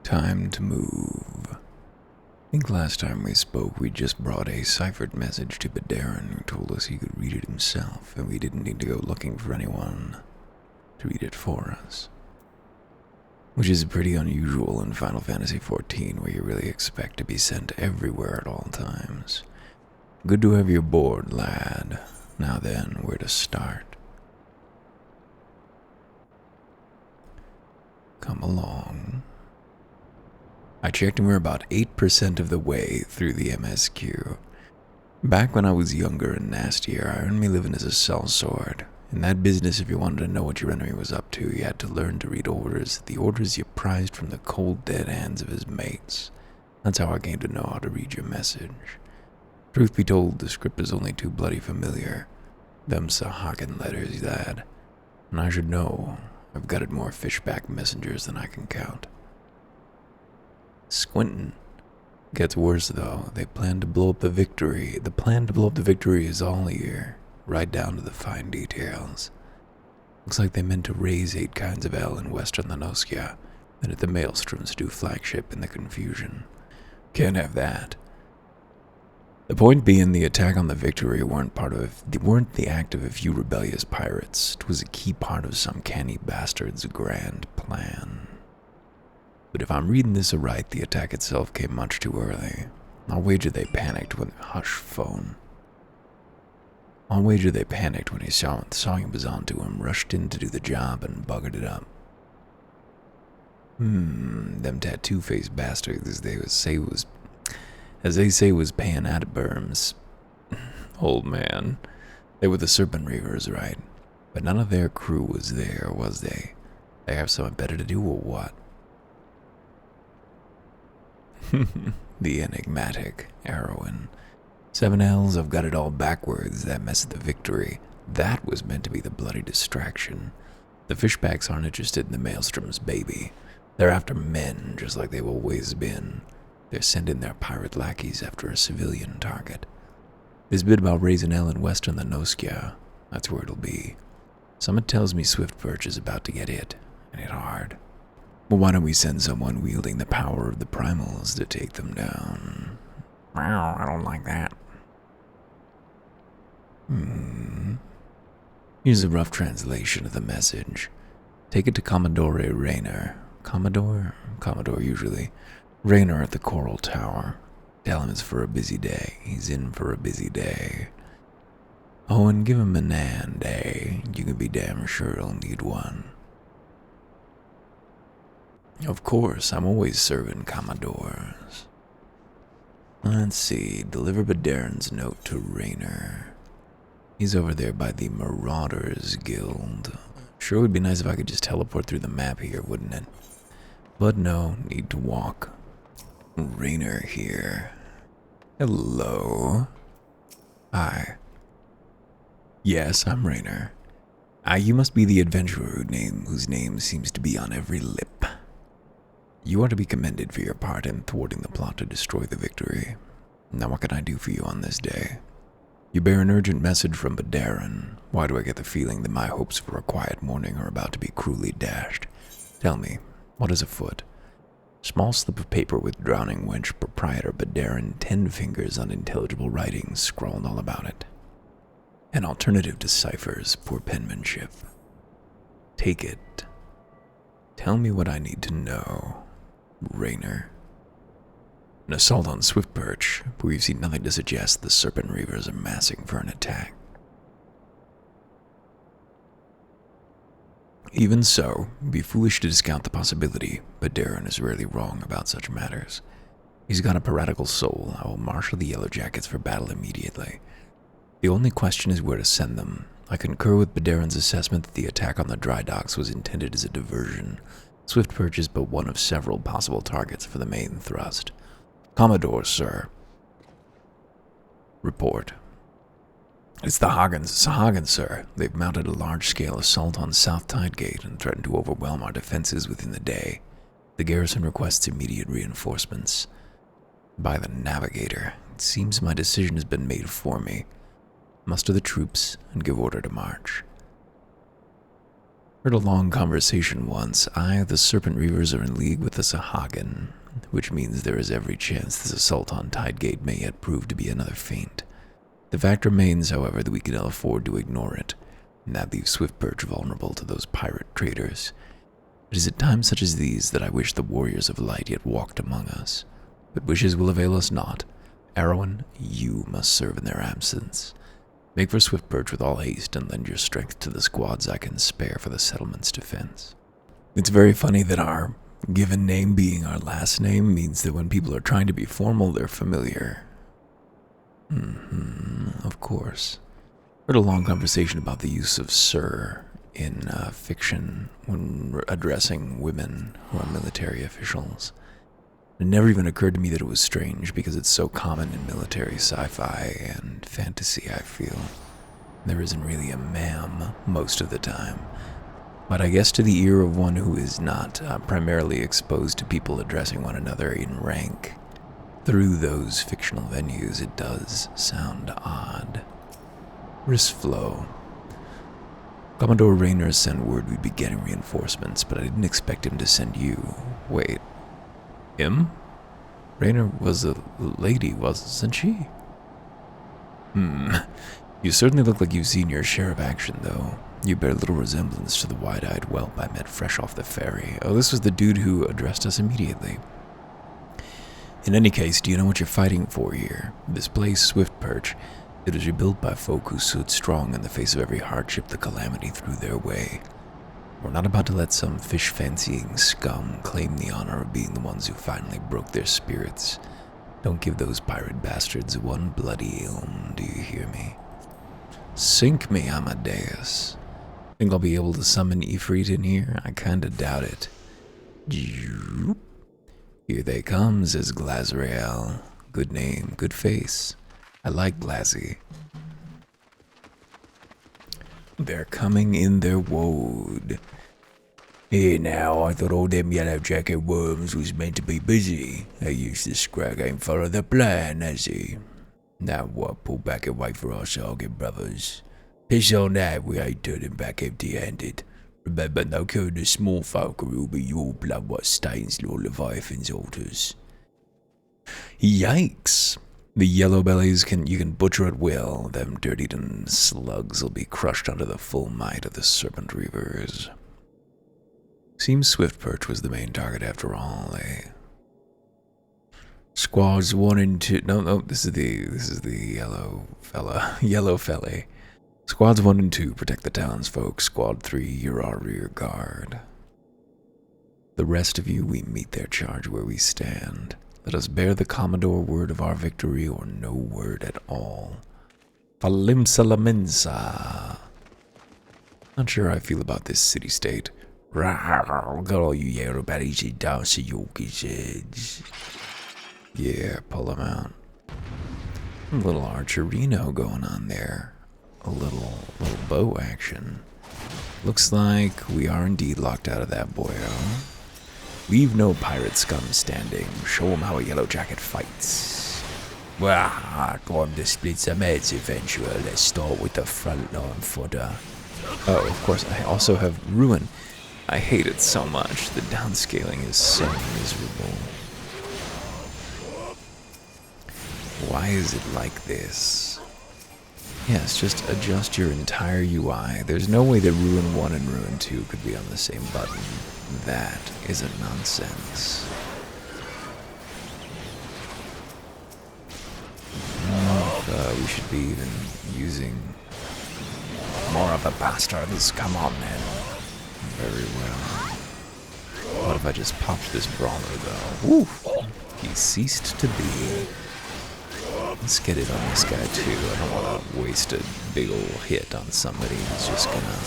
Time to move. I think last time we spoke, we just brought a ciphered message to Badarin, who told us he could read it himself, and we didn't need to go looking for anyone to read it for us. Which is pretty unusual in Final Fantasy XIV, where you really expect to be sent everywhere at all times. Good to have you aboard, lad. Now then, where to start? Come along. I checked and we're about 8% of the way through the MSQ. Back when I was younger and nastier, I earned me living as a sellsword. In that business, if you wanted to know what your enemy was up to, you had to learn to read orders, the orders you prized from the cold, dead hands of his mates. That's how I came to know how to read your message. Truth be told, the script is only too bloody familiar. Them Sahagan letters, lad. And I should know, I've gutted more fishback messengers than I can count. Squintin'. Gets worse, though. They plan to blow up the Victory. The plan to blow up the Victory is all here, right down to the fine details. Looks like they meant to raise 8 kinds of L in western Lanoskia, and at the Maelstroms do flagship in the confusion. Can't have that. The point being, the attack on the Victory weren't the act of a few rebellious pirates. It was a key part of some canny bastard's grand plan. But if I'm reading this aright, the attack itself came much too early. I'll wager they panicked when he saw he was onto him, rushed in to do the job, and buggered it up. Them tattoo-faced bastards, as they say was paying at berms. Old man. They were the Serpent Reavers, right? But none of their crew was there, was they? They have something better to do or what? The enigmatic heroine. 7 L's, I've got it all backwards, that mess at the Victory. That was meant to be the bloody distraction. The fishbacks aren't interested in the Maelstrom's baby. They're after men, just like they've always been. They're sending their pirate lackeys after a civilian target. This bit about raising L in western Lanoskia, that's where it'll be. Someone tells me Swiftperch is about to get hit, and hit hard. Well, why don't we send someone wielding the power of the primals to take them down? Wow, I don't like that. Here's a rough translation of the message. Take it to Commodore Raynor. Commodore usually. Raynor at the Coral Tower. Tell him it's for a busy day. He's in for a busy day. Oh, and give him a nan day. You can be damn sure he'll need one. Of course, I'm always serving Commodores. Let's see, deliver Badarin's note to Raynor. He's over there by the Marauders Guild. Sure would be nice if I could just teleport through the map here, wouldn't it? But no, need to walk. Raynor here. Hello. Hi. Yes, I'm Raynor. You must be the adventurer whose name seems to be on every lip. You are to be commended for your part in thwarting the plot to destroy the Victory. Now what can I do for you on this day? You bear an urgent message from Badarin. Why do I get the feeling that my hopes for a quiet morning are about to be cruelly dashed? Tell me, what is afoot? Small slip of paper with drowning wench proprietor Badarin, 10 fingers unintelligible writing scrawled all about it. An alternative to ciphers, poor penmanship. Take it. Tell me what I need to know. Raynor. An assault on Swiftperch, but we've seen nothing to suggest the Serpent Reavers are massing for an attack. Even so, it'd be foolish to discount the possibility, but Badarin is rarely wrong about such matters. He's got a piratical soul. I will marshal the Yellowjackets for battle immediately. The only question is where to send them. I concur with Badarin's assessment that the attack on the dry docks was intended as a diversion. Swiftperch is but one of several possible targets for the main thrust. Commodore, sir. Report. It's the Sahagans, sir. They've mounted a large-scale assault on South Tidegate and threatened to overwhelm our defenses within the day. The garrison requests immediate reinforcements. By the Navigator, it seems my decision has been made for me. Muster the troops and give order to march. Heard a long conversation once. The Serpent Reavers, are in league with the Sahagin, which means there is every chance this assault on Tidegate may yet prove to be another feint. The fact remains, however, that we cannot afford to ignore it, and that leaves Swiftperch vulnerable to those pirate traders. It is at times such as these that I wish the warriors of light yet walked among us. But wishes will avail us not. Arwen, you must serve in their absence. Make for Swiftperch with all haste and lend your strength to the squads I can spare for the settlement's defense. It's very funny that our given name being our last name means that when people are trying to be formal, they're familiar. Of course. Heard a long conversation about the use of sir in fiction when addressing women who are military officials. It never even occurred to me that it was strange because it's so common in military sci-fi and fantasy, I feel. There isn't really a ma'am most of the time. But I guess to the ear of one who is not primarily exposed to people addressing one another in rank through those fictional venues, it does sound odd. Risflow. Commodore Rayner sent word we'd be getting reinforcements, but I didn't expect him to send you. Wait. Him? Rayner was a lady, wasn't she? You certainly look like you've seen your share of action, though. You bear little resemblance to the wide-eyed whelp I met fresh off the ferry. Oh, this was the dude who addressed us immediately. In any case, do you know what you're fighting for here? This place, Swiftperch, it was rebuilt by folk who stood strong in the face of every hardship the calamity threw their way. We're not about to let some fish-fancying scum claim the honor of being the ones who finally broke their spirits. Don't give those pirate bastards one bloody ilm, do you hear me? Sink me, Amadeus. Think I'll be able to summon Ifrit in here? I kinda doubt it. Here they come, says Glazrael. Good name, good face. I like Glazzy. They're coming in their woad. Here now, I thought all them yellow jacket worms was meant to be busy. They used to scrag ain't followed the plan, has he? Now what, pull back and wait for our Sargent brothers. Piss on that, we ain't turning back empty-handed. Remember, no killing the small folk or it'll be your blood what stains Lord Leviathan's altars. Yikes! The yellow bellies you can butcher at will. Them dirty-done slugs will be crushed under the full might of the Serpent Reavers. Seems Swiftperch was the main target after all, eh? Squads 1 and 2. No, this is the yellow fella. Squads 1 and 2 protect the townsfolk. Squad 3, you're our rear guard. The rest of you, we meet their charge where we stand. Let us bear the Commodore word of our victory or no word at all. Falimsa Lamensa. Not sure how I feel about this city-state. Got all you yellow baddies and dancing Yorkies heads. Yeah, pull them out. A little archerino going on there. A little bow action. Looks like we are indeed locked out of that boyo. We've no pirate scum standing. Show 'em how a yellow jacket fights. Well, I'm going to split some heads eventually. Let's start with the front line fodder. Oh, of course, I also have Ruin. I hate it so much. The downscaling is so miserable. Why is it like this? Yes, just adjust your entire UI. There's no way that Ruin 1 and Ruin 2 could be on the same button. That is a nonsense. We should be even using more of the bastards. Come on, man. Very well. What if I just popped this brawler, though? Woof! He ceased to be. Let's get it on this guy, too. I don't want to waste a big ol' hit on somebody who's just gonna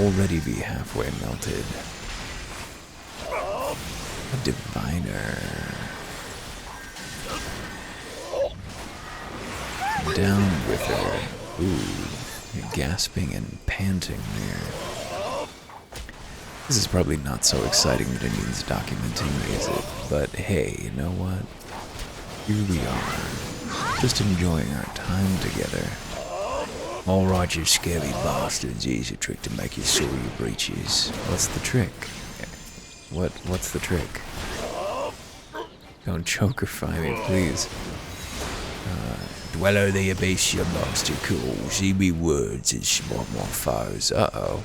already be halfway melted. A diviner. Down with her. Ooh, you're gasping and panting there. This is probably not so exciting that it needs documenting, is it? But hey, you know what? Here we are, just enjoying our time together. Alright, you scabby bastards, here's a trick to make you soil your breeches. What's the trick? What's the trick? Don't chokerify me, please. Dweller they abase your monster cool. See me words and smart more foes. Uh-oh.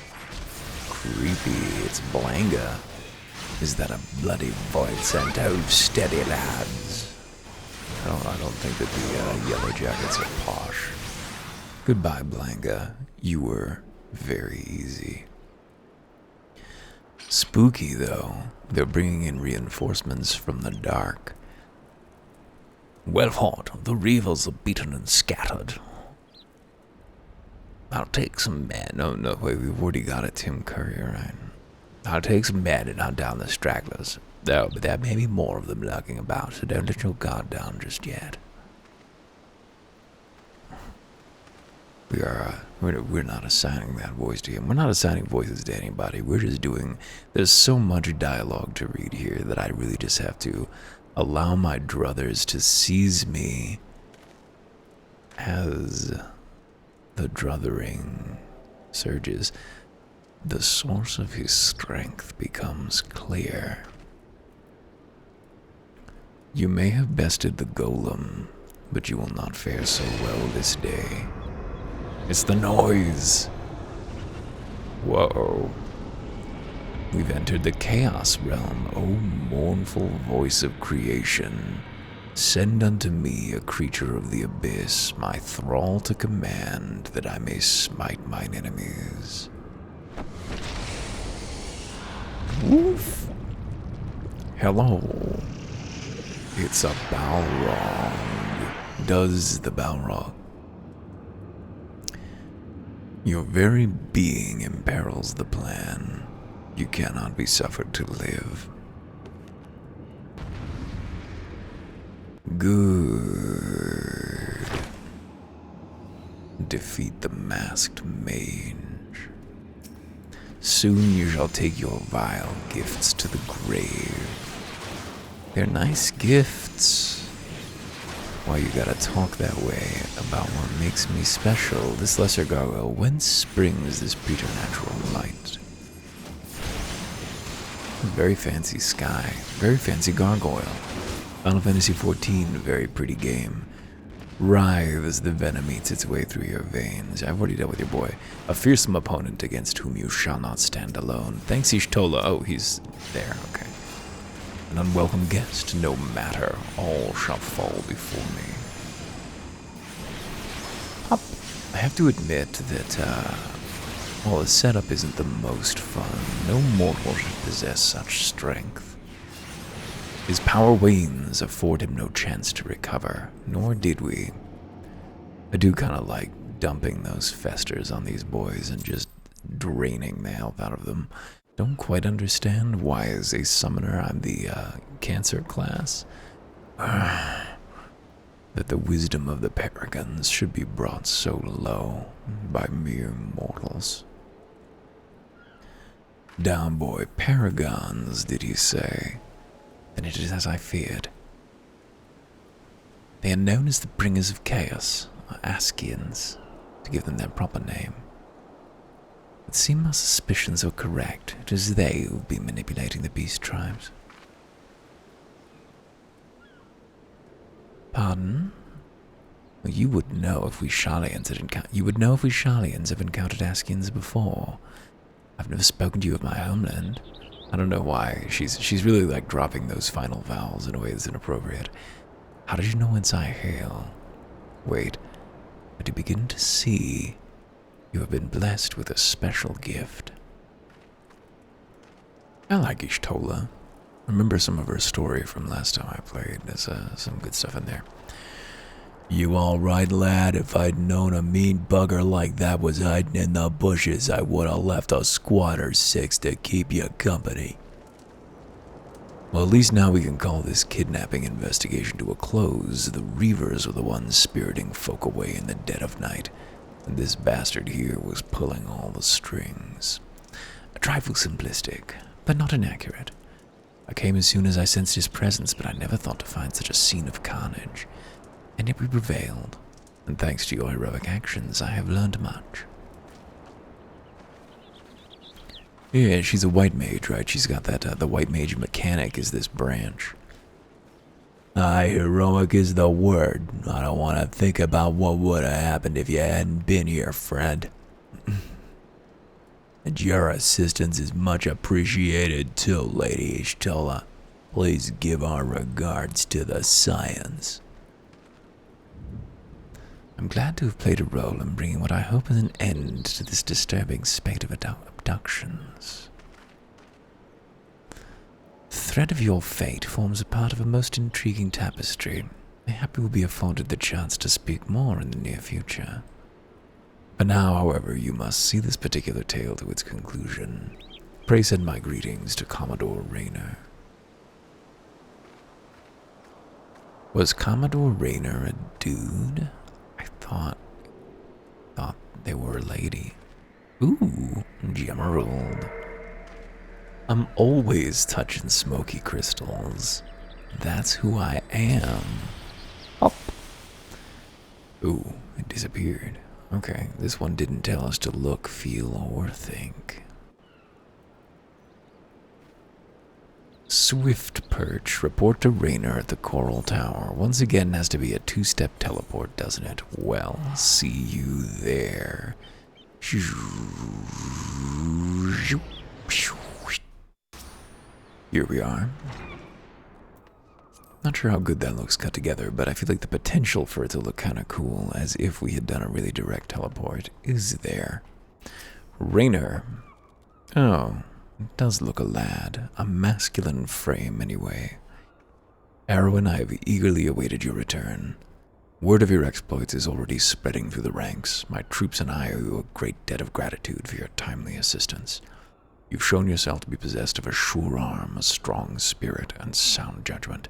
Creepy, it's Blanga. Is that a bloody voice? And hold steady, lads. I don't think that the Yellow Jackets are posh. Goodbye, Blanga. You were very easy. Spooky, though. They're bringing in reinforcements from the dark. Well fought. The reavers are beaten and scattered. I'll take some men. No, wait, we've already got a Tim Curry, right? I'll take some men and hunt down the stragglers. No, but there may be more of them lurking about, so don't let your guard down just yet. We're not assigning that voice to him. We're not assigning voices to anybody. We're just doing... There's so much dialogue to read here that I really just have to allow my druthers to seize me as the druthering surges. The source of his strength becomes clear. You may have bested the golem, but you will not fare so well this day. It's the noise. Whoa. We've entered the chaos realm, O mournful voice of creation. Send unto me a creature of the abyss, my thrall to command, that I may smite mine enemies. Woof. Hello. It's a Balrog. Does the Balrog? Your very being imperils the plan. You cannot be suffered to live. Good. Defeat the masked mage. Soon you shall take your vile gifts to the grave. They're nice gifts. Why you gotta talk that way about what makes me special? This lesser gargoyle, whence springs this preternatural light? Very fancy sky, very fancy gargoyle. Final Fantasy XIV, very pretty game. Writhe as the venom eats its way through your veins. I've already dealt with your boy. A fearsome opponent against whom you shall not stand alone. Thanks, Ishtola. Oh, he's there, okay. An unwelcome guest, no matter. All shall fall before me. I have to admit that, while the setup isn't the most fun, no mortal should possess such strength. His power wanes afford him no chance to recover, nor did we. I do kind of like dumping those festers on these boys and just draining the health out of them. Don't quite understand why, as a summoner, I'm the cancer class. That the wisdom of the paragons should be brought so low by mere mortals. Down, boy, paragons, did he say? Then it is as I feared. They are known as the bringers of chaos, or Askians, to give them their proper name. It seems my suspicions are correct. It is they who will be manipulating the beast tribes. Pardon? Well, you would know if we Sharlayans have encountered Askians before. I've never spoken to you of my homeland. I don't know why. She's really like dropping those final vowels in a way that's inappropriate. How did you know whence I hail? Wait, I do begin to see. You have been blessed with a special gift. I like Ishtola. Remember some of her story from last time I played. There's some good stuff in there. You all right, lad? If I'd known a mean bugger like that was hiding in the bushes, I would have left a squatter 6 to keep you company. Well, at least now we can call this kidnapping investigation to a close. The Reavers were the ones spiriting folk away in the dead of night. And this bastard here was pulling all the strings. A trifle simplistic, but not inaccurate. I came as soon as I sensed his presence, but I never thought to find such a scene of carnage. And yet we prevailed. and thanks to your heroic actions, I have learned much. Yeah, she's a white mage, right? She's got that, the white mage mechanic is this branch. Heroic is the word. I don't want to think about what would have happened if you hadn't been here, friend. And your assistance is much appreciated too, Lady Ishtola. Please give our regards to the science. I'm glad to have played a role in bringing what I hope is an end to this disturbing spate of abductions. The thread of your fate forms a part of a most intriguing tapestry. Mayhap you will be afforded the chance to speak more in the near future. For now, however, you must see this particular tale to its conclusion. Pray send my greetings to Commodore Rayner. Was Commodore Rayner a dude? I thought they were a lady. Ooh, Gemerald. I'm always touching smoky crystals. That's who I am. Oh. Ooh, it disappeared. Okay, this one didn't tell us to look, feel, or think. Swift Perch, report to Rayner at the Coral Tower. Once again has to be a two-step teleport, doesn't it? Well, see you there. Here we are. Not sure how good that looks cut together, but I feel like the potential for it to look kind of cool, as if we had done a really direct teleport, is there. Rayner. Oh. It does look a lad, a masculine frame anyway. Arrow and I have eagerly awaited your return. Word of your exploits is already spreading through the ranks. My troops and I owe you a great debt of gratitude for your timely assistance. You've shown yourself to be possessed of a sure arm, a strong spirit, and sound judgment.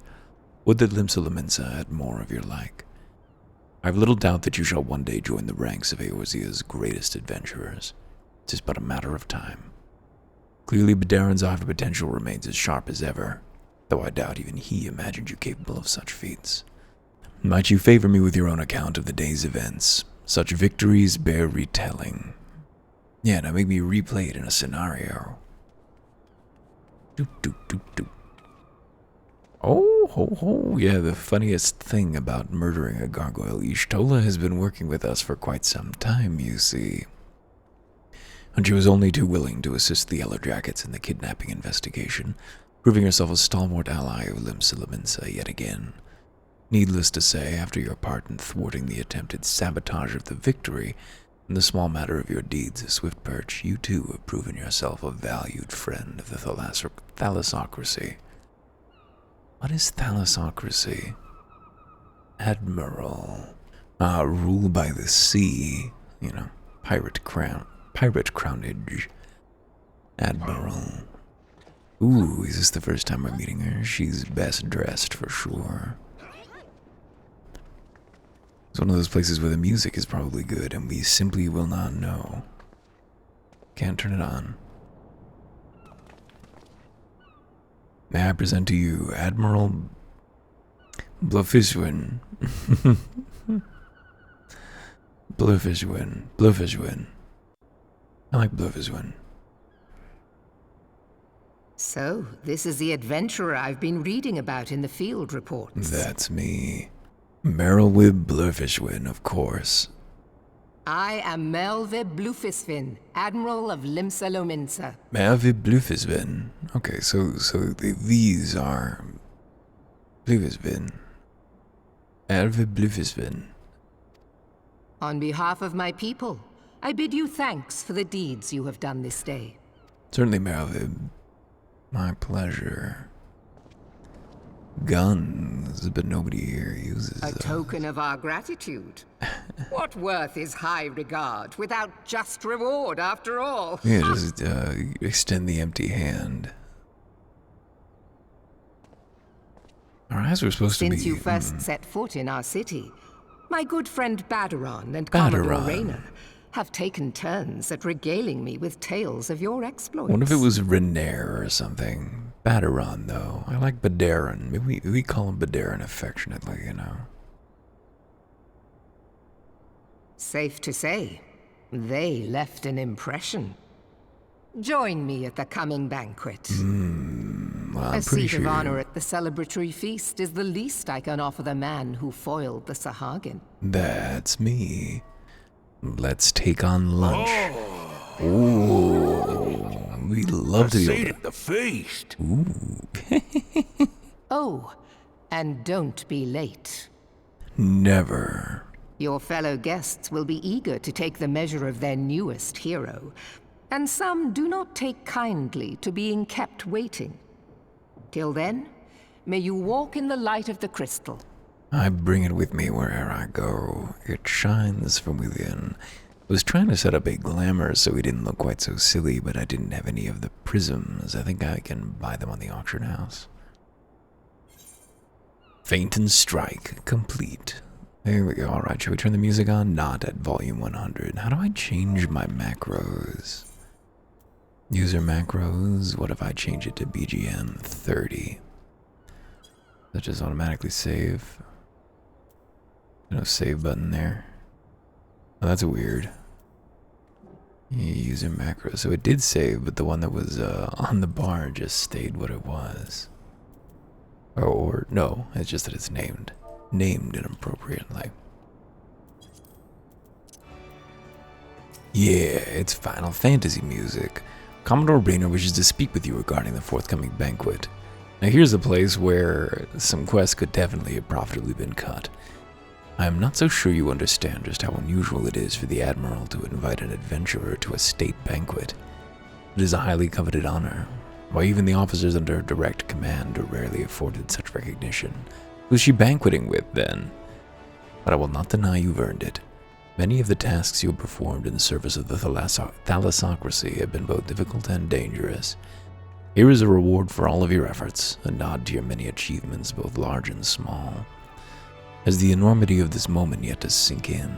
Would that Limsa had more of your like. I have little doubt that you shall one day join the ranks of Eorzea's greatest adventurers. 'Tis but a matter of time. Clearly, Bedarin's eye for potential remains as sharp as ever, though I doubt even he imagined you capable of such feats. Might you favor me with your own account of the day's events? Such victories bear retelling. Yeah, now make me replay it in a scenario. Doop, doop, doop, doop. Oh, ho, ho. Yeah, the funniest thing about murdering a gargoyle, Ishtola has been working with us for quite some time, you see. And she was only too willing to assist the Yellow Jackets in the kidnapping investigation, proving herself a stalwart ally of Limsa yet again. Needless to say, after your part in thwarting the attempted sabotage of the victory, and the small matter of your deeds, Swift Perch, you too have proven yourself a valued friend of the thalassocracy. What is thalassocracy? Admiral. Rule by the sea. Pirate crownage. Admiral. Ooh, is this the first time we're meeting her? She's best dressed for sure. It's one of those places where the music is probably good and we simply will not know. Can't turn it on. May I present to you Admiral Blufishwin. Blufishwin. I like Blufishwin. So, this is the adventurer I've been reading about in the field reports. That's me. Merylwib Blufishwin, of course. I am Merylwib Blufishwin, Admiral of Limsa Lominsa. Merylwib Blufishwin. Okay, so these are Blufishwin. Merylwib Blufishwin. On behalf of my people, I bid you thanks for the deeds you have done this day. Certainly, Merylwib. My pleasure. Guns, but nobody here uses A token of our gratitude. What worth is high regard without just reward, after all? Yeah, just extend the empty hand. Our eyes were supposed to be... Since you first set foot in our city, my good friend Badaron and Commodore Rayner have taken turns at regaling me with tales of your exploits. What if it was Renair or something? Badaron, though. I like Badarin. Maybe we call him Badarin affectionately, Safe to say, they left an impression. Join me at the coming banquet. Well, I'm A pretty seat of sure. honor at the celebratory feast is the least I can offer the man who foiled the Sahagin. That's me. Let's take on lunch. Ooh, we love to seat be at the feast. Ooh. Oh, and don't be late. Never. Your fellow guests will be eager to take the measure of their newest hero, and some do not take kindly to being kept waiting. Till then, may you walk in the light of the crystal. I bring it with me wherever I go. It shines from within. I was trying to set up a glamour so he didn't look quite so silly, but I didn't have any of the prisms. I think I can buy them on the auction house. Faint and strike complete. There we go. Alright, should we turn the music on? Not at volume 100. How do I change my macros? User macros. What if I change it to BGM 30? That just automatically save. No save button there. Oh, that's weird. User macro. So it did save, but the one that was on the bar just stayed what it was. Or no, it's just that it's named inappropriately. Yeah, it's Final Fantasy music. Commodore Rainer wishes to speak with you regarding the forthcoming banquet. Now here's a place where some quests could definitely have profitably been cut. I am not so sure you understand just how unusual it is for the Admiral to invite an adventurer to a state banquet. It is a highly coveted honor. Why even the officers under direct command are rarely afforded such recognition. Who's she banqueting with, then? But I will not deny you've earned it. Many of the tasks you have performed in service of the thalassocracy have been both difficult and dangerous. Here is a reward for all of your efforts, a nod to your many achievements, both large and small. As the enormity of this moment yet to sink in,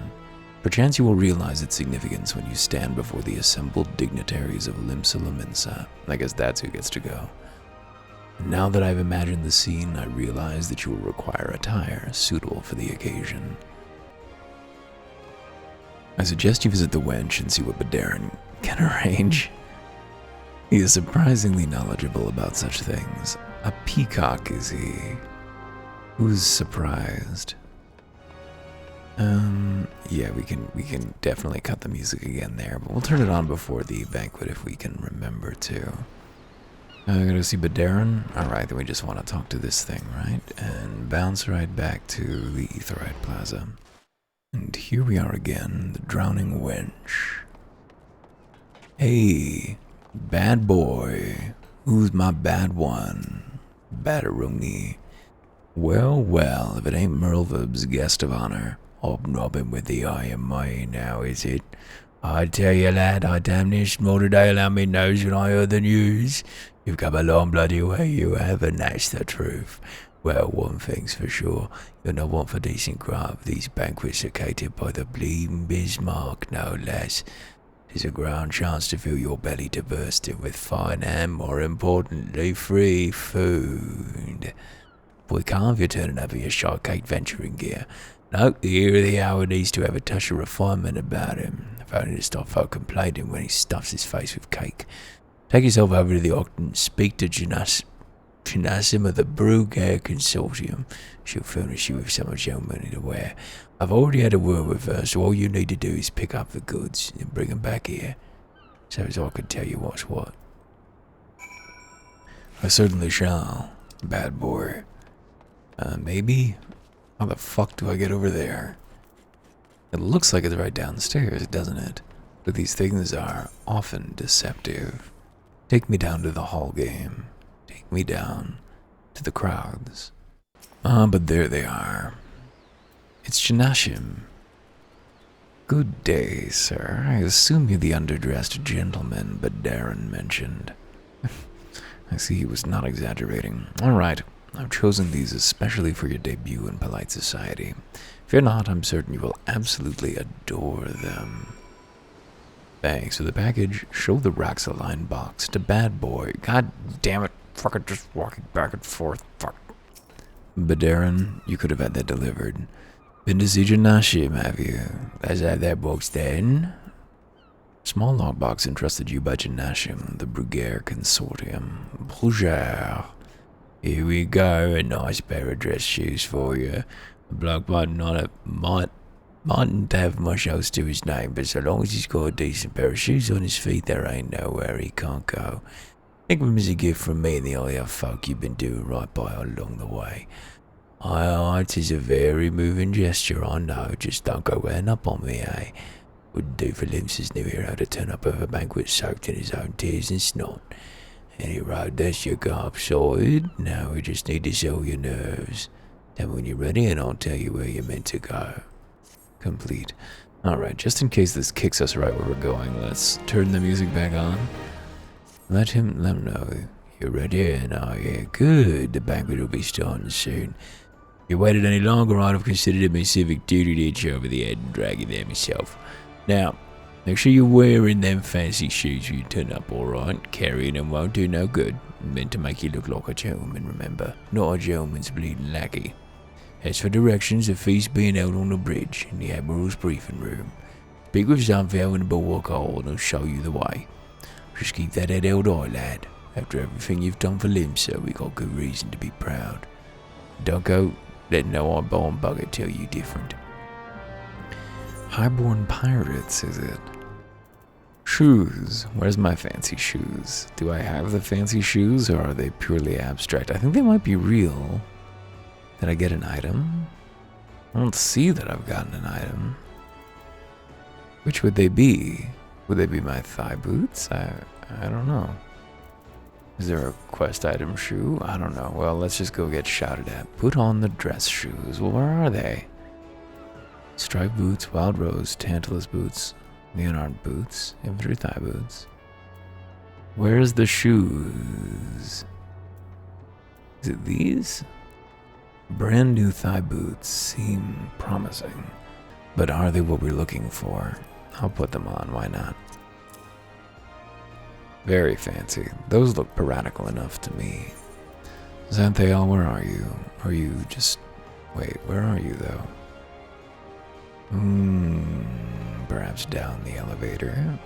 perchance you will realize its significance when you stand before the assembled dignitaries of Limsa Lominsa. I guess that's who gets to go. Now that I've imagined the scene, I realize that you will require attire suitable for the occasion. I suggest you visit the wench and see what Badarin can arrange. He is surprisingly knowledgeable about such things. A peacock, is he? Who's surprised? Yeah, we can definitely cut the music again there, but we'll turn it on before the banquet if we can remember to. I'm gonna see Badarin. Alright, then we just want to talk to this thing, right? And bounce right back to the Aetheryte Plaza. And here we are again, the drowning wench. Hey, bad boy. Who's my bad one? Badarungi. Well, well, if it ain't Merlvib's guest of honor, hobnobbing with the iron mine now, is it? I tell you, lad, I damn near snorted ale out my nose when I heard the news. You've come a long bloody way, you have, and that's the truth. Well, one thing's for sure, you're not one for decent grub. These banquets are catered by the bleeding Bismarck, no less. 'Tis a grand chance to fill your belly to bursting with fine and, more importantly, free food. Boy, can't you turning up your shortcake venturing gear? No, the ear of the hour needs to have a touch of refinement about him, if only to stop folk complaining when he stuffs his face with cake. Take yourself over to the Octon and speak to Janassim of the Brew Care Consortium. She'll furnish you with some of your money to wear. I've already had a word with her, so all you need to do is pick up the goods and bring them back here, so as I can tell you what's what. I certainly shall, bad boy. Maybe? How the fuck do I get over there? It looks like it's right downstairs, doesn't it? But these things are often deceptive. Take me down to the hall game. Take me down to the crowds. But there they are. It's Janashim. Good day, sir. I assume you're the underdressed gentleman Badarin mentioned. I see he was not exaggerating. All right. I've chosen these especially for your debut in polite society. Fear not, I'm certain you will absolutely adore them. Thanks for the package. Show the Raxaline box to Bad Boy. God damn it. Fucking just walking back and forth. Fuck. Badarin, you could have had that delivered. Been to see Janashim, have you? Let's have that box then. Small logbox entrusted you by Janashim, the Bruguiere Consortium. Bonjour. Here we go, a nice pair of dress shoes for you. The bloke mightn't have much else to his name, but so long as he's got a decent pair of shoes on his feet, there ain't nowhere he can't go. Think of him as a gift from me and the all your folk you've been doing right by along the way. Aye, it is a very moving gesture, I know. Just don't go wearing up on me, eh? Wouldn't do for Limsa's new hero to turn up at a banquet soaked in his own tears and snot. Anyway, that's your garb sorted. Now we just need to sell your nerves. Tell me when you're ready and I'll tell you where you're meant to go. Complete. Alright, just in case this kicks us right where we're going, let's turn the music back on. Let him know you're ready and yeah, good. The banquet will be starting soon. If you waited any longer, I'd have considered it my civic duty to hit you over the head and drag you there myself. Now, make sure you're wearing them fancy shoes when you turn up, alright? Carrying them won't do no good. Meant to make you look like a gentleman, remember? Not a gentleman's bleeding lackey. As for directions, the feast being held on the bridge in the Admiral's briefing room. Speak with Zanfell in the bulwark hall and he'll show you the way. Just keep that head held high, lad. After everything you've done for Limsa, we got good reason to be proud. Don't go letting no odd-born bugger tell you different. Highborn pirates, is it? Shoes. Where's my fancy shoes? Do I have the fancy shoes or are they purely abstract? I think they might be real. Did I get an item? I don't see that I've gotten an item. Which would they be? Would they be my thigh boots? I don't know. Is there a quest item shoe? I don't know. Well, let's just go get shouted at. Put on the dress shoes. Well, where are they? Striped boots, wild rose, tantalus boots, leonard boots, infantry thigh boots. Where's the shoes? Is it these? Brand new thigh boots seem promising, but are they what we're looking for? I'll put them on, why not? Very fancy. Those look piratical enough to me. Xanthael, where are you? Are you just... Wait, where are you though? Perhaps down the elevator?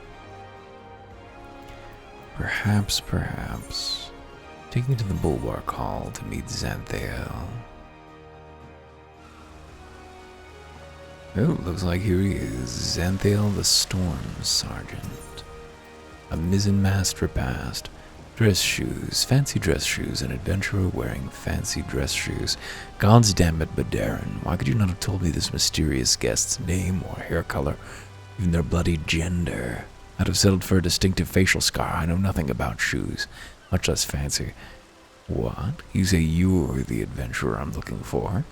Perhaps. Take me to the bulwark hall to meet Xanthael. Oh, looks like here he is, Xanthael the Storm Sergeant. A mizzen-mast repast, dress shoes, fancy dress shoes, an adventurer wearing fancy dress shoes. Gods damn it, Badarin, why could you not have told me this mysterious guest's name or hair color, even their bloody gender? I'd have settled for a distinctive facial scar. I know nothing about shoes, much less fancy. What? You say you're the adventurer I'm looking for?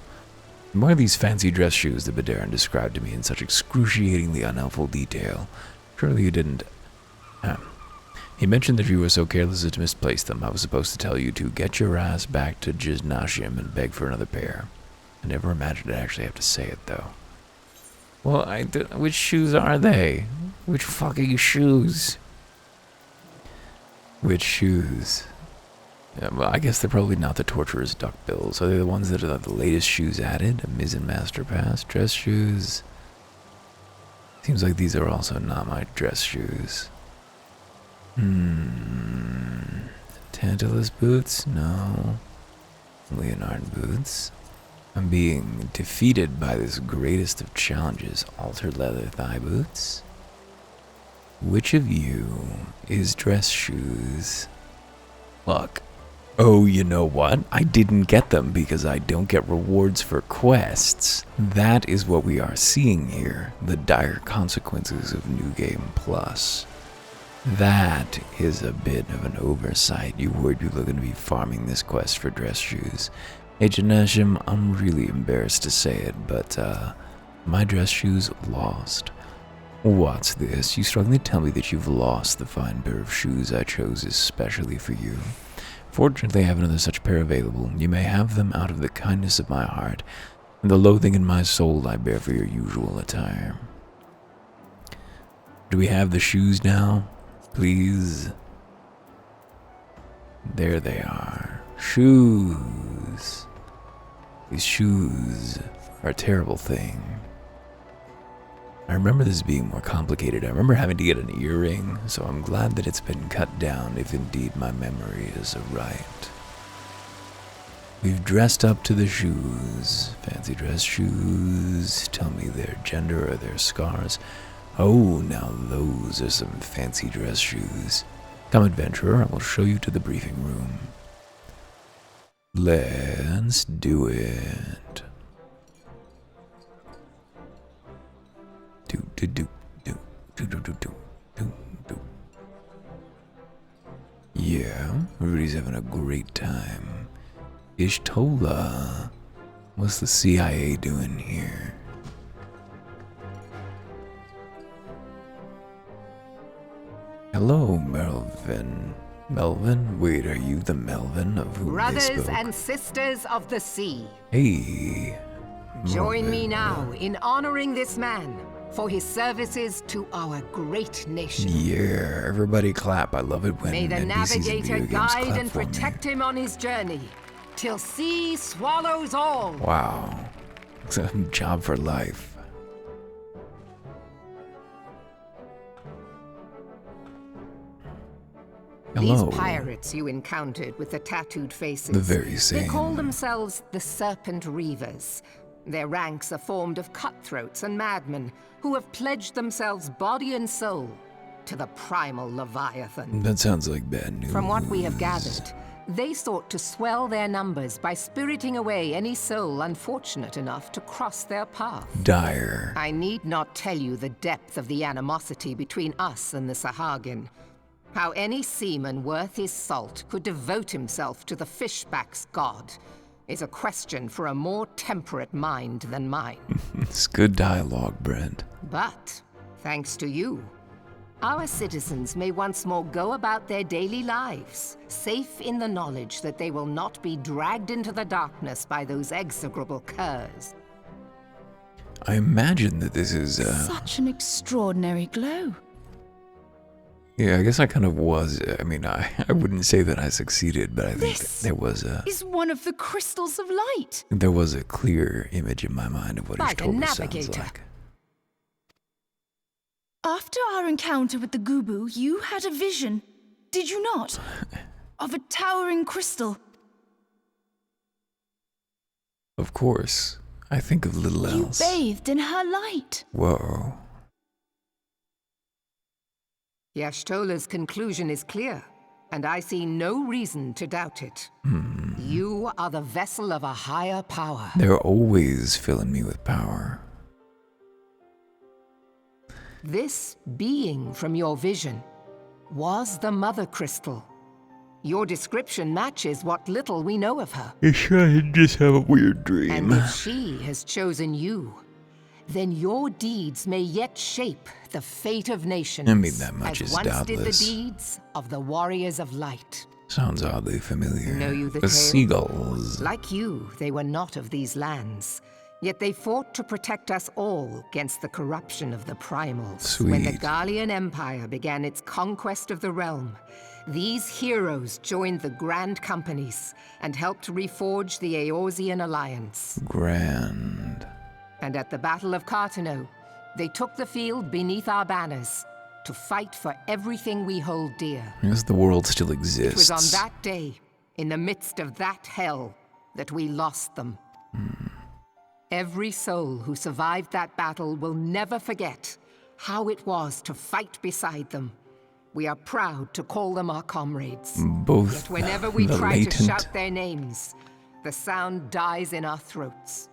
And why are these fancy dress shoes that Badarin described to me in such excruciatingly unhelpful detail? Surely you didn't... He mentioned that you were so careless as to misplace them. I was supposed to tell you to get your ass back to Jiznashim and beg for another pair. I never imagined I'd actually have to say it, though. Well, which shoes are they? Which fucking shoes? Which shoes? Yeah, well, I guess they're probably not the torturer's duckbills. Are they the ones that are the latest shoes added? A mizzen master pass? Dress shoes? Seems like these are also not my dress shoes. Tantalus boots? No. Leonard boots? I'm being defeated by this greatest of challenges, altered leather thigh boots? Which of you is dress shoes? Look. Oh, you know what? I didn't get them because I don't get rewards for quests. That is what we are seeing here, the dire consequences of New Game Plus. That is a bit of an oversight. You worried people are going to be farming this quest for dress shoes. Hey, Janashim, I'm really embarrassed to say it, but, my dress shoes lost. What's this? You strongly tell me that you've lost the fine pair of shoes I chose especially for you. Fortunately, I have another such pair available. You may have them out of the kindness of my heart, and the loathing in my soul I bear for your usual attire. Do we have the shoes now? Please. There they are. Shoes. These shoes are a terrible thing. I remember this being more complicated. I remember having to get an earring, so I'm glad that it's been cut down if indeed my memory is right. We've dressed up to the shoes. Fancy dress shoes. Tell me their gender or their scars. Oh, now those are some fancy dress shoes. Come, adventurer, I will show you to the briefing room. Let's do it. Yeah, everybody's having a great time. Ishtola, what's the CIA doing here? Hello, Melvin. Melvin? Wait, are you the Melvin of whom they spoke? Brothers and sisters of the sea. Hey. Join me now in honoring this man for his services to our great nation. Yeah, everybody clap. I love it when May the NPCs and navigator video games guide clap and for me. protect him on his journey, till sea swallows all. Wow. It's a job for life. Hello. These pirates you encountered with the tattooed faces. The very same. They call themselves the Serpent Reavers. Their ranks are formed of cutthroats and madmen who have pledged themselves body and soul to the primal Leviathan. That sounds like bad news. From what we have gathered, they sought to swell their numbers by spiriting away any soul unfortunate enough to cross their path. Dire. I need not tell you the depth of the animosity between us and the Sahagin. How any seaman worth his salt could devote himself to the fishback's god is a question for a more temperate mind than mine. It's good dialogue, Brent. But, thanks to you, our citizens may once more go about their daily lives, safe in the knowledge that they will not be dragged into the darkness by those execrable curs. I imagine that this is, Such an extraordinary glow. yeah, I guess I kind of was. I mean, I wouldn't say that I succeeded, but I think This there was a is one of the crystals of light. clear image in my mind of what Like a Ishtola sounds navigator. like. After our encounter with the Gubu, you had a vision, did you not? Of a towering crystal. Of course. I think of little You else. bathed in her light. Whoa. Yashtola's conclusion is clear, and I see no reason to doubt it. You are the vessel of a higher power. They're always filling me with power. This being from your vision was the Mother Crystal. Your description matches what little we know of her. I just have a weird And dream. if she has chosen you, then your deeds may yet shape the fate of nations. I mean, that much as is once did the doubtless. deeds of the Warriors of Light. Sounds oddly familiar. Know you the The tale? seagulls. Like you, they were not of these lands. Yet they fought to protect us all against the corruption of the primals. When the Sweet. Gallian Empire began its conquest of the realm, these heroes joined the Grand Companies and helped reforge the Eorzean Alliance. Grand. And at the Battle of Cartano, they took the field beneath our banners to fight for everything we hold dear. I guess the world still It exists. was on that day, in the midst of that hell, that we lost them. Every soul who survived that battle will never forget how it was to fight beside them. We are proud to call them our comrades. Both Yet whenever we the try to latent, shout their names, the sound dies in our throats.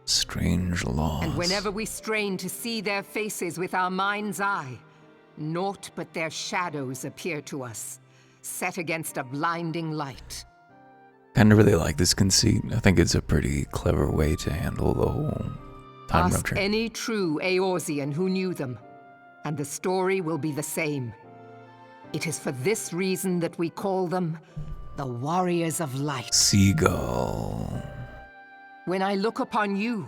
strange loss. And whenever we strain to see their faces with our mind's eye, naught but their shadows appear to us, set against a blinding light. Kind of really like this conceit. I think it's a pretty clever way to handle the whole time Ask rupture. any true Eorzean who knew them, and the story will be the same. It is for this reason that we call them the Warriors of Light. Seagull. When I look upon you,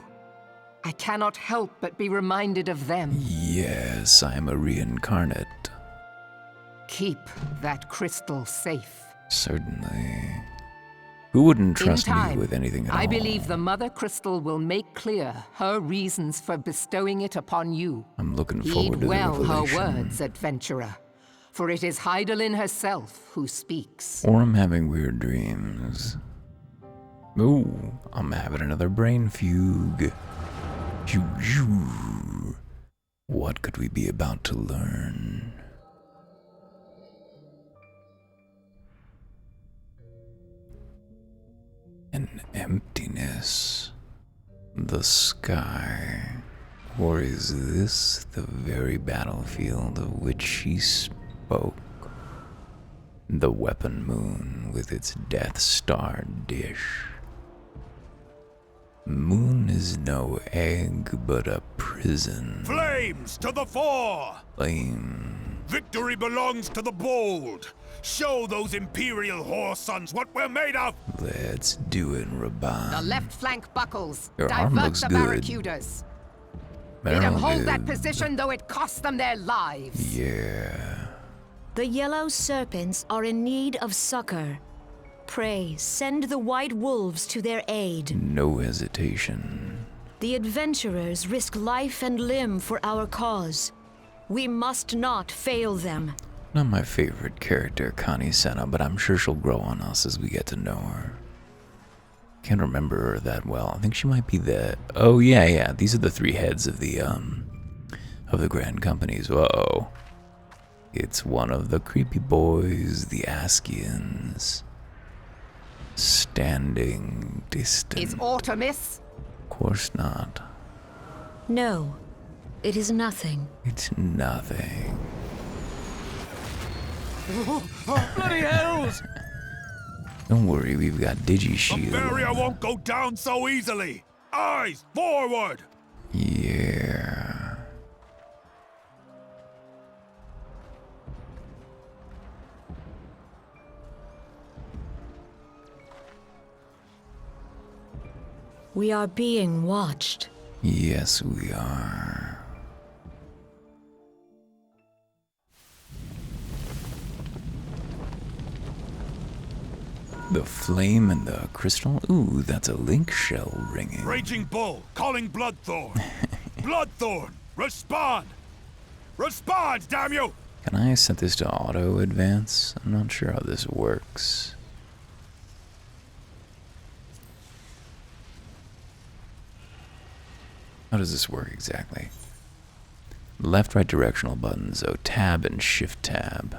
I cannot help but be reminded of them. Yes, I am a reincarnate. Keep that crystal safe. Certainly. Who wouldn't In trust me time, with anything at all? I believe the Mother Crystal will make clear her reasons for bestowing it upon you. I'm looking Heed forward to the well her revelation. words, adventurer, for it is Hydaelyn herself who speaks. Or I'm having weird dreams. Ooh, I'm having another brain fugue. What could we be about to learn? An emptiness. The sky. Or is this the very battlefield of which she spoke? The weapon moon with its Death Star dish. Moon is no egg, but a prison. Flames to the fore! Flame. Victory belongs to the bold. Show those Imperial whoresons what we're made of! Let's do it, Raban. The left flank buckles. Your arm Divert looks the good. barracudas. Let them hold that position, though it costs them their lives. Yeah. The yellow serpents are in need of succor. Pray, send the white wolves to their aid. No hesitation. The adventurers risk life and limb for our cause. We must not fail them. Not my favorite character, Connie Senna, but I'm sure she'll grow on us as we get to know her. Can't remember her that well. I think she might be the... Oh, yeah. These are the three heads of the Grand Companies. Whoa. It's one of the creepy boys, the Askians. Standing distant. Is Artemis? Of course not. No, it is nothing. It's nothing. Bloody hells! Don't worry, we've got The Digi-Shield. barrier won't go down so easily! Eyes forward! Yeah. We are being watched. Yes, we are. The flame and the crystal? Ooh, that's a link shell ringing. Raging Bull, calling Bloodthorn. Bloodthorn, respond! Respond, damn you! Can I set this to auto advance? I'm not sure how this works. How does this work exactly? Left, right directional buttons, so tab and shift tab.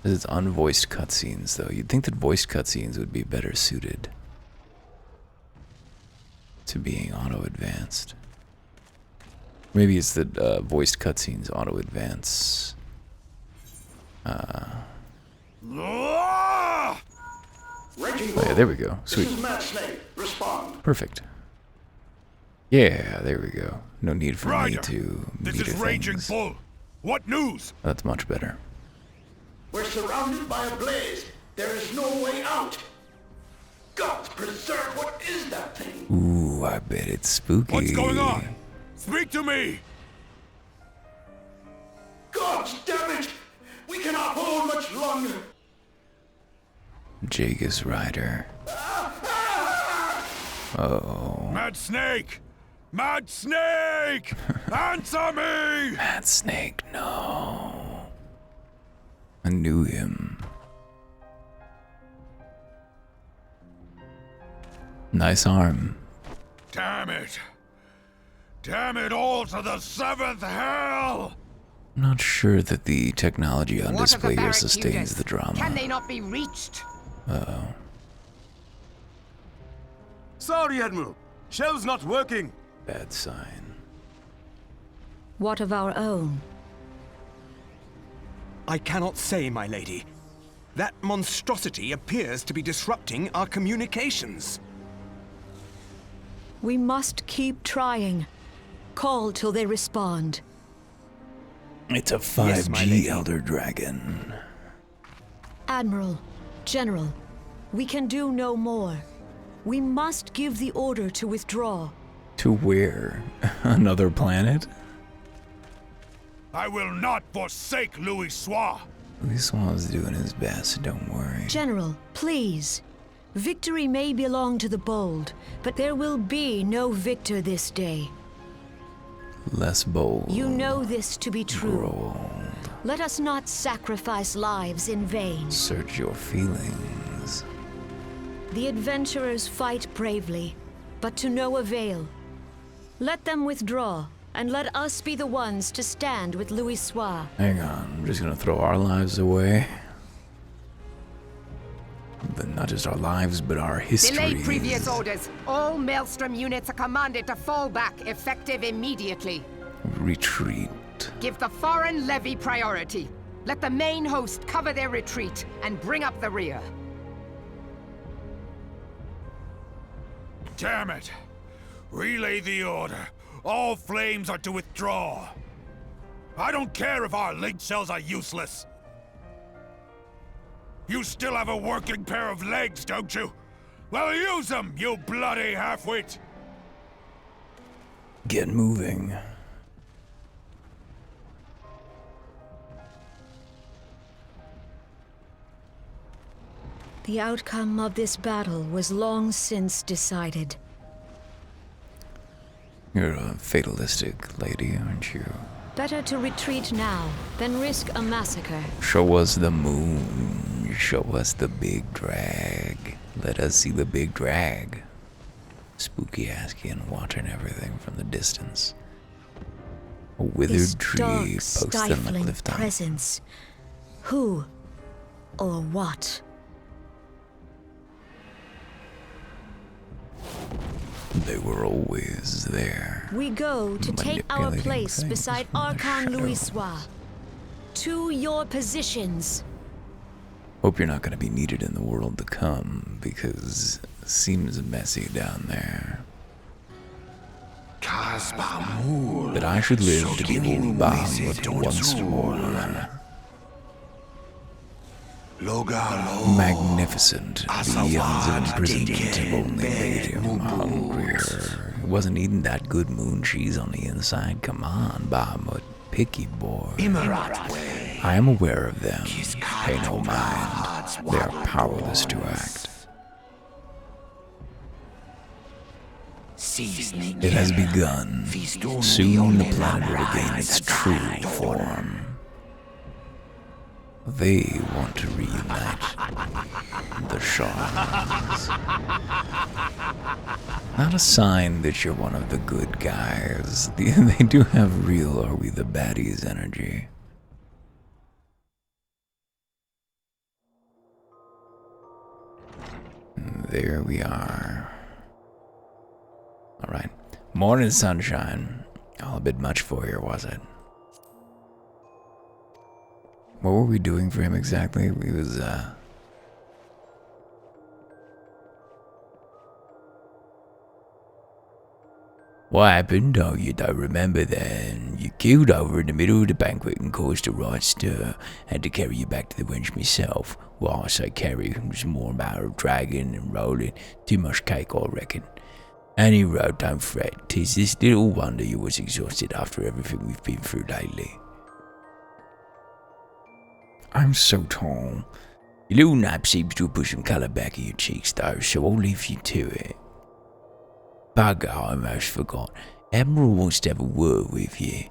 It's unvoiced cutscenes, though. You'd think that voiced cutscenes would be better suited to being auto-advanced. Maybe it's that voiced cutscenes auto-advance. Ah! Oh yeah, there we go. Sweet. Perfect. Yeah, there we go. No need for me Ryder, to this meter is Raging things. Bull. What news? That's much better. We're surrounded by a blaze. There is no way out. Gods preserve, what is that thing? Ooh, I bet it's spooky. What's going on? Speak to me! Gods damn it! We cannot hold much longer. Jagus Rider. Oh. Mad Snake! Mad Snake! Answer me! Mad Snake, no. I knew him. Nice arm. Damn it! Damn it all to the seventh hell! I'm not sure that the technology on What of display the here sustains barracudas? the drama. Can they not be reached? Uh-oh. Sorry, Admiral. Shell's not working. Bad sign. What of our own? I cannot say, my lady. That monstrosity appears to be disrupting our communications. We must keep trying. Call till they respond. It's a Yes, my 5G lady. Elder Dragon. Admiral, General, we can do no more. We must give the order to withdraw. To where? Another planet? I will not forsake Louis Soir! Louis is doing his best, don't worry. General, please. Victory may belong to the bold, but there will be no victor this day. Less bold. You know this to be true. Grow old. Let us not sacrifice lives in vain. Search your feelings. The adventurers fight bravely, but to no avail. Let them withdraw, and let us be the ones to stand with Louis Soir. Hang on, I'm just gonna throw our lives away. But not just our lives, but our histories. Delay previous orders. All Maelstrom units are commanded to fall back, effective immediately. Retreat. Give the foreign levy priority. Let the main host cover their retreat and bring up the rear. Damn it! Relay the order. All flames are to withdraw. I don't care if our link cells are useless. You still have a working pair of legs, don't you? Well, use them, you bloody half-wit! Get moving. The outcome of this battle was long since decided. You're a fatalistic lady, aren't you? Better to retreat now than risk a massacre. Show us the moon. Show us the big drag. Let us see the big drag. Spooky Askian watching everything from the distance. A withered This tree dark, posted on the stifling cliff top. presence. Who or what? They were always there. We go to take our Manipulating place things beside from the Archon Louis shadows. Soir. To your positions. Hope you're not going to be needed in the world to come, because it seems messy down there. But I should live to behold Bahamut once more. Magnificent, the eons of imprisonment have only made him hungrier. It wasn't eating that good moon cheese on the inside. Come on, Bahamut, picky boy. I am aware of them. Pay no mind. They are powerless to act. It has begun. Soon the planet will regain its true form. They want to reunite the Shawns. Not a sign that you're one of the good guys. They do have real "are we the baddies" energy. And there we are. Alright. Morning, sunshine. All a bit much for you, was it? What were we doing for him exactly? We was, What happened? Oh, you don't remember then. You keeled over in the middle of the banquet and caused a right stir. Had to carry you back to the wench myself. Well, I say carry, it was more a matter of dragging and rolling. Too much cake, I reckon. Anyway, don't fret. 'Tis this little wonder you was exhausted after everything we've been through lately. I'm so tall. Your little nap seems to have put some colour back in your cheeks though, so I'll leave you to it. Bugger, I almost forgot. Admiral wants to have a word with you.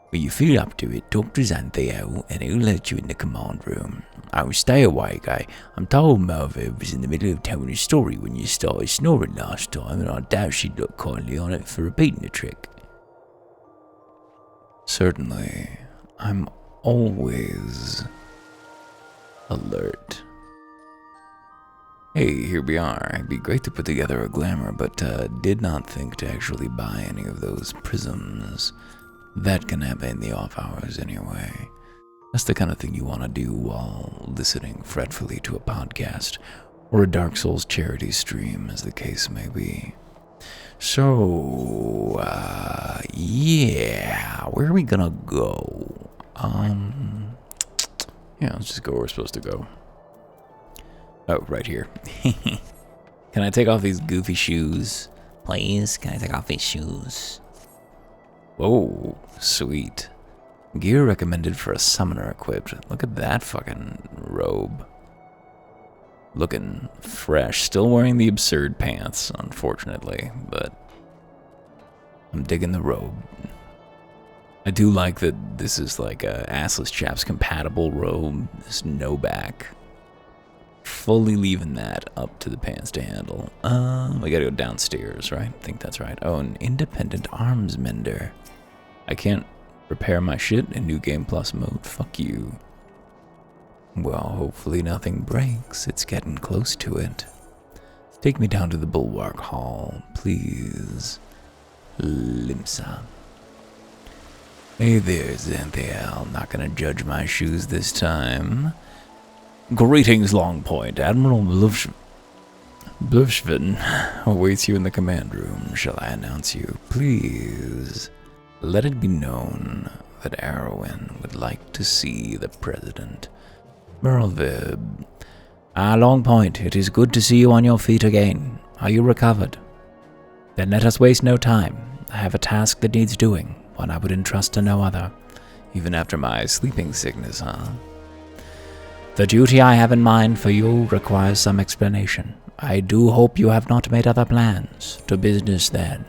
When you feel up to it, talk to Xantheo and he'll let you in the command room. Oh, stay awake, eh? I'm told Mother was in the middle of telling a story when you started snoring last time, and I doubt she'd look kindly on it for repeating the trick. Certainly, I'm always alert. Hey, here we are. It'd be great to put together a glamour, but did not think to actually buy any of those prisms. That can happen in the off hours anyway. That's the kind of thing you want to do while listening fretfully to a podcast, or a Dark Souls charity stream, as the case may be. So, yeah, where are we gonna go? Yeah, let's just go where we're supposed to go. Oh, right here. Can I take off these goofy shoes? Please, can I take off these shoes? Whoa, sweet. Gear recommended for a summoner equipped. Look at that fucking robe. Looking fresh. Still wearing the absurd pants, unfortunately, but I'm digging the robe. I do like that this is like a assless chaps compatible robe. There's no back. Fully leaving that up to the pants to handle. We gotta go downstairs, right? I think that's right. Oh, an independent arms mender. I can't repair my shit in New Game Plus mode. Fuck you. Well, hopefully nothing breaks. It's getting close to it. Take me down to the Bulwark Hall, please. Limsa. Hey there, Xanthiel. Not gonna judge my shoes this time. Greetings, Longpoint. Admiral Blufschvin awaits you in the command room. Shall I announce you? Please. Let it be known that Arwen would like to see the President. Merlvib. Longpoint, it is good to see you on your feet again. Are you recovered? Then let us waste no time. I have a task that needs doing, one I would entrust to no other. Even after my sleeping sickness, huh? The duty I have in mind for you requires some explanation. I do hope you have not made other plans. To business, then.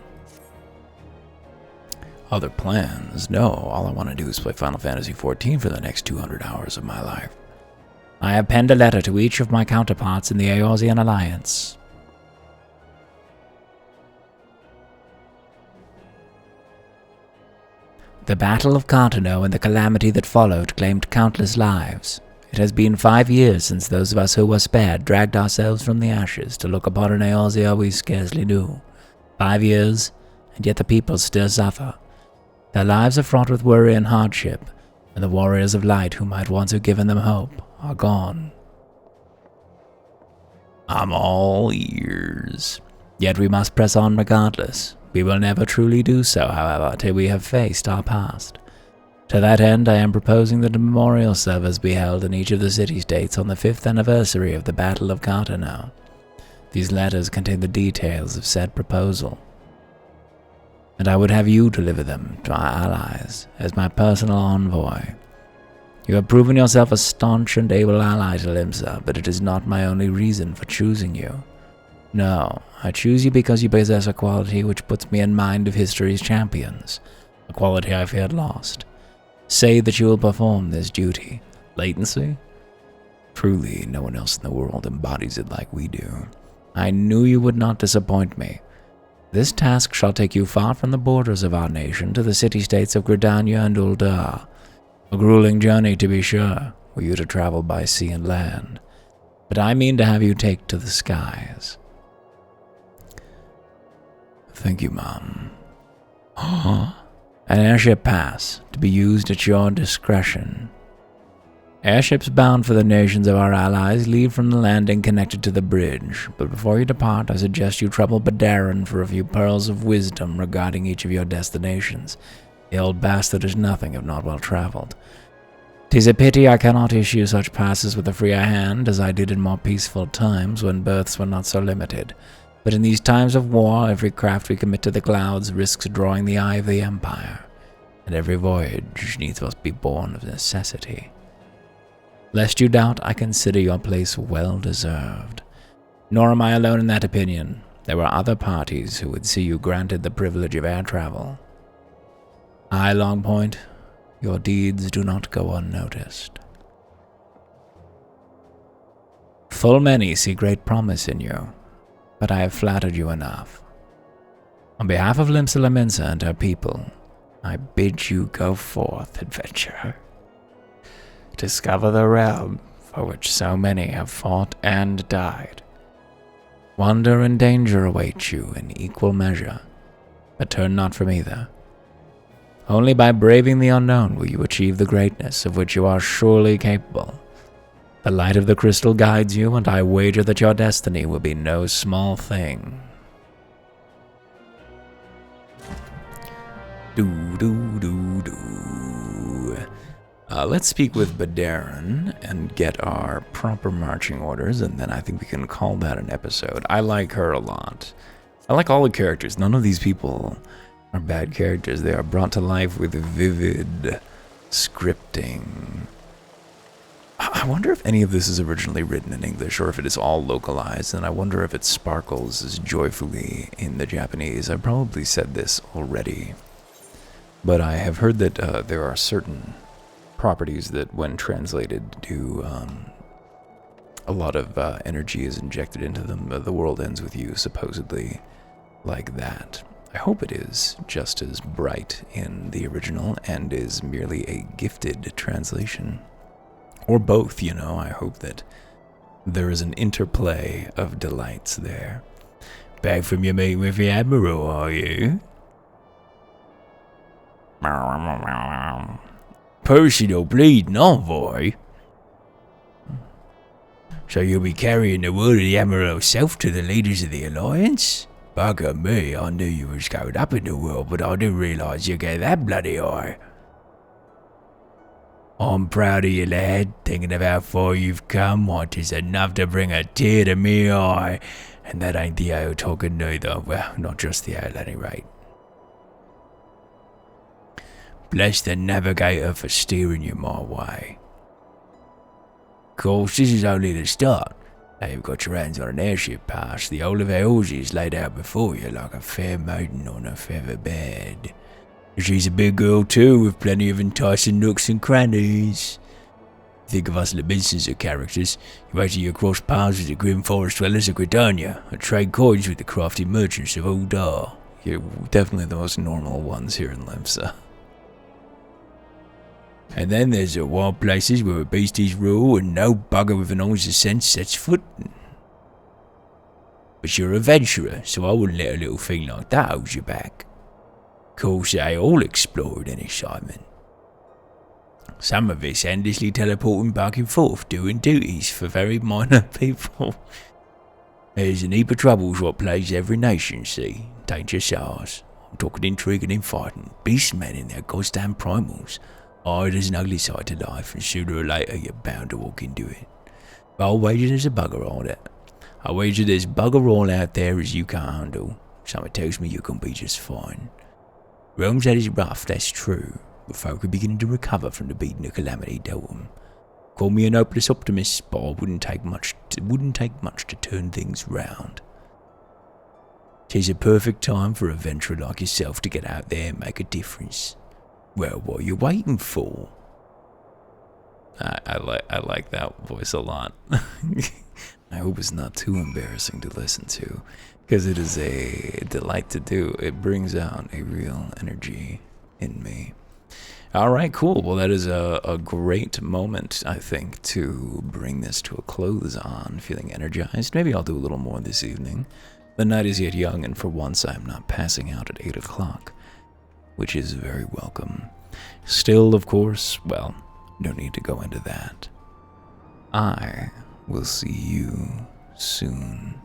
Other plans? No, all I want to do is play Final Fantasy XIV for the next 200 hours of my life. I have penned a letter to each of my counterparts in the Eorzean Alliance. The Battle of Cartano and the calamity that followed claimed countless lives. It has been 5 years since those of us who were spared dragged ourselves from the ashes to look upon an Eorzea we scarcely knew. 5 years, and yet the people still suffer. Their lives are fraught with worry and hardship, and the warriors of light who might once have given them hope are gone. I'm all ears. Yet we must press on regardless. We will never truly do so, however, till we have faced our past. To that end, I am proposing that a memorial service be held in each of the city-states on the 5th anniversary of the Battle of Cartano. These letters contain the details of said proposal, and I would have you deliver them to our allies as my personal envoy. You have proven yourself a staunch and able ally to Limsa, but it is not my only reason for choosing you. No, I choose you because you possess a quality which puts me in mind of history's champions, a quality I feared lost. Say that you will perform this duty. Latency? Truly, no one else in the world embodies it like we do. I knew you would not disappoint me. This task shall take you far from the borders of our nation to the city-states of Gridania and Ul'dah. A grueling journey, to be sure, were you to travel by sea and land, but I mean to have you take to the skies. Thank you, Mom. An airship pass, to be used at your discretion. Airships bound for the nations of our allies leave from the landing connected to the bridge, but before you depart, I suggest you trouble Badarin for a few pearls of wisdom regarding each of your destinations. The old bastard is nothing if not well traveled. 'Tis a pity I cannot issue such passes with a freer hand, as I did in more peaceful times when berths were not so limited. But in these times of war, every craft we commit to the clouds risks drawing the eye of the Empire, and every voyage needs must be born of necessity. Lest you doubt, I consider your place well deserved. Nor am I alone in that opinion. There were other parties who would see you granted the privilege of air travel. I, Longpoint, your deeds do not go unnoticed. Full many see great promise in you, but I have flattered you enough. On behalf of Limsa Lominsa and her people, I bid you go forth, adventurer. Discover the realm for which so many have fought and died. Wonder and danger await you in equal measure, but turn not from either. Only by braving the unknown will you achieve the greatness of which you are surely capable. The light of the crystal guides you, and I wager that your destiny will be no small thing. Let's speak with Badarin and get our proper marching orders, and then I think we can call that an episode. I like her a lot. I like all the characters. None of these people are bad characters. They are brought to life with vivid scripting. I wonder if any of this is originally written in English or if it is all localized, and I wonder if it sparkles as joyfully in the Japanese. I probably said this already, but I have heard that there are certain properties that, when translated, do a lot of energy is injected into them. The world ends with you, supposedly, like that. I hope it is just as bright in the original and is merely a gifted translation. Or both, you know. I hope that there is an interplay of delights there. Back from your meeting with the Admiral, are you? Personal bleeding envoy? So you'll be carrying the word of the Admiral self to the leaders of the Alliance? Bugger me, I knew you was going up in the world, but I didn't realise you get that bloody high. I'm proud of you, lad. Thinking of how far you've come, what is enough to bring a tear to me eye. And that ain't the ale talking neither. Well, not just the ale, at any rate. Bless the navigator for steering you my way. Of course, this is only the start. Now you've got your hands on an airship pass. The whole of ours is laid out before you like a fair maiden on a feather bed. She's a big girl too, with plenty of enticing nooks and crannies. Think of us Lebinsons as characters. You wait till you cross paths with the grim forest dwellers of Gridania, and trade coins with the crafty merchants of Oldar. You're definitely the most normal ones here in Limsa. And then there's the wild places where the beasties rule and no bugger with an ounce of sense sets foot. But you're an adventurer, so I wouldn't let a little thing like that hold you back. Of course, they all explored any excitement. Some of it's endlessly teleporting back and forth, doing duties for very minor people. There's an heap of troubles what plagues every nation, see? Tain't just ours. I'm talking intrigue and infighting, beastmen in their goddamn primals. Oh, it is an ugly sight to life, and sooner or later you're bound to walk into it. But I'll wager there's a bugger all that. I'll wager there's bugger all out there as you can't handle. Something tells me you can be just fine. Realms that is rough, that's true, but folk are beginning to recover from the beating of calamity dealt them. Call me an hopeless optimist, but it wouldn't take much to turn things round. 'Tis a perfect time for a adventurer like yourself to get out there and make a difference. Well, what are you waiting for? I like that voice a lot. I hope it's not too embarrassing to listen to, because it is a delight to do. It brings out a real energy in me. All right, cool. Well, that is a great moment, I think, to bring this to a close on. Feeling energized. Maybe I'll do a little more this evening. The night is yet young, and for once I'm not passing out at 8 o'clock, which is very welcome. Still, of course, well, no need to go into that. I will see you soon.